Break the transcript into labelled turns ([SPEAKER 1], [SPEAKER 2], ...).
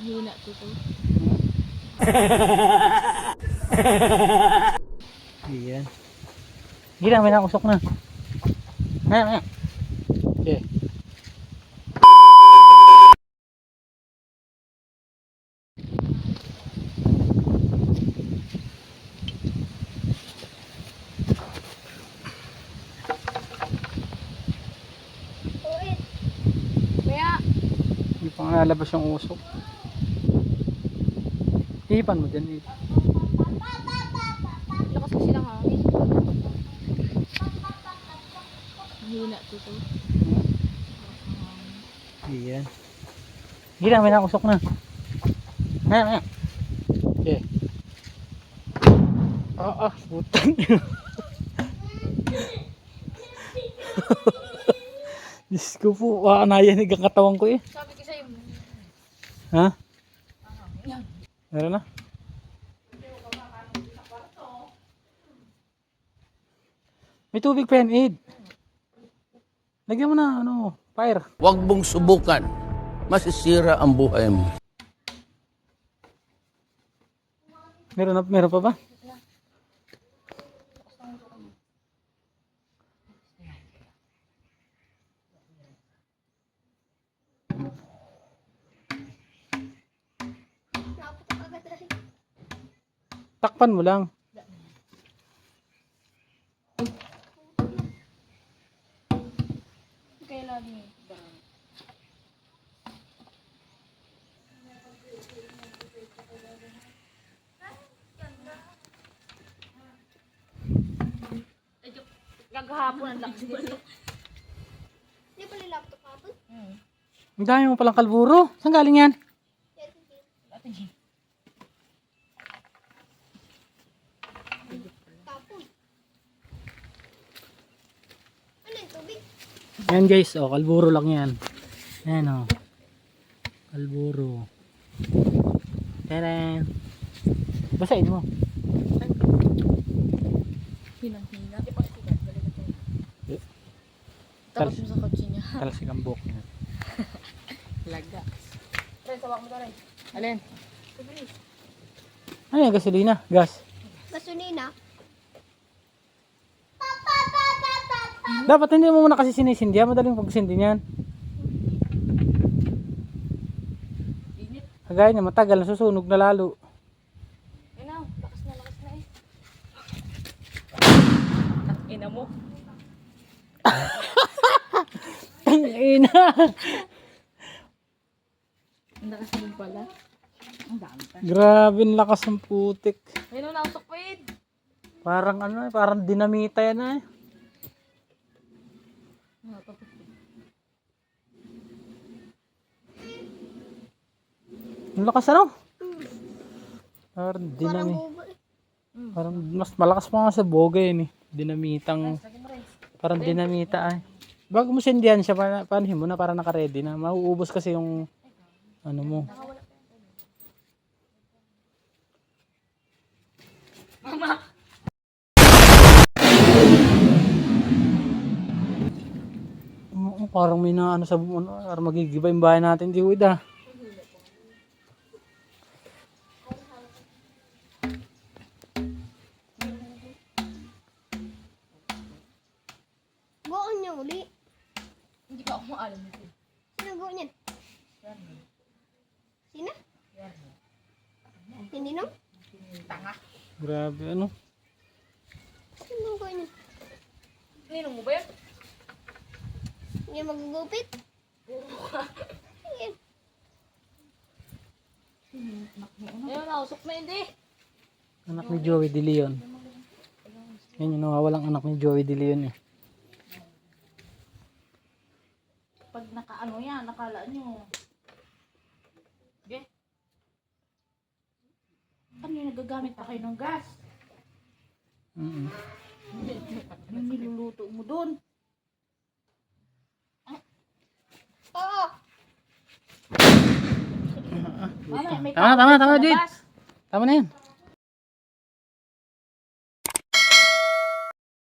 [SPEAKER 1] Hina to to.
[SPEAKER 2] Ayan. Gila, may nakusok na. Maya. Okay.
[SPEAKER 1] Kaya,
[SPEAKER 2] Hindi pa nga lalabas yung usok. Ipan mo dyan.
[SPEAKER 1] lakas kasi ng hangin. Hina to to.
[SPEAKER 2] Ayan. Gila, may nakusok na. Maya. Okay. Putang. Diyos ko po, nayanig ang katawan ko eh.
[SPEAKER 1] Sabi ko sa'yo,
[SPEAKER 2] Ha?
[SPEAKER 1] yan.
[SPEAKER 2] Meron na? May tubig pa yan, Ed. Lagyan mo na, fire.
[SPEAKER 3] Huwag mong subukan. Masisira ang buhay mo.
[SPEAKER 2] Meron pa ba? Takpan mo lang.
[SPEAKER 1] Kaya lagi. Gagahapon ang lakas dito.
[SPEAKER 4] Hindi pala yung laptop hapon?
[SPEAKER 2] Ang dami mo palang kalburo. Saan galing yan?
[SPEAKER 4] Tapon. Ano yung tubig?
[SPEAKER 2] Ayan guys, kalburo lang yan. Ayan kalburo. Tadaan. Basahin mo.
[SPEAKER 1] Hinang-hina. Tapos mo sa kotse niya.
[SPEAKER 2] Talasig ang buhok niya.
[SPEAKER 1] Laga. Ren, sawak mo to rin. Alin?
[SPEAKER 2] Ano yan, gasolina? Gas?
[SPEAKER 4] Gasolina.
[SPEAKER 2] Dapat hindi mo muna kasi sinisindi. Madaling pagsindi niyan.
[SPEAKER 1] Init.
[SPEAKER 2] Kagaya niya, matagal na susunog na lalo.
[SPEAKER 1] Ayun na, lakas na eh. Ina mo.
[SPEAKER 2] Ina.
[SPEAKER 1] Ang lakas din pala. Ang dami pa.
[SPEAKER 2] Grabe ang lakas ng putik.
[SPEAKER 1] Ayun na, nausok pa yun.
[SPEAKER 2] Parang dinamita yan eh. Ang lakas Parang
[SPEAKER 4] Parang
[SPEAKER 2] dinamita.
[SPEAKER 4] boba eh.
[SPEAKER 2] Parang mas malakas pa nga sa boga yun eh. Dinamitang. Parang dinamita ay. Bago mo sindihan siya, paano mo na para naka-ready na. Mauubos kasi yung ano mo.
[SPEAKER 1] Mama!
[SPEAKER 2] Parang may na sa parang magigiba yung bahay natin di uida.
[SPEAKER 4] Goon niya uli.
[SPEAKER 1] Hindi ka ako maalam nito.
[SPEAKER 4] Sino goon niyan? Sino? Hindi no?
[SPEAKER 1] Tanga.
[SPEAKER 2] Grabe
[SPEAKER 4] Sino goon niyan?
[SPEAKER 1] Ninong mo ba yun?
[SPEAKER 4] Hindi magugupit? Ayan.
[SPEAKER 1] Ayun, nausok na hindi.
[SPEAKER 2] Anak ni Joey De Leon. Yan yung nawawalang anak ni Joey De Leon eh.
[SPEAKER 1] Pag nakaano yan, nakala nyo. Okay? Ano yung nagagamit pa kayo ng gas? Yung niluluto mo doon.
[SPEAKER 4] Oo.
[SPEAKER 1] Mama, may
[SPEAKER 2] Tama,
[SPEAKER 1] tao sa
[SPEAKER 2] Jade.
[SPEAKER 1] labas.
[SPEAKER 2] Tama na yan.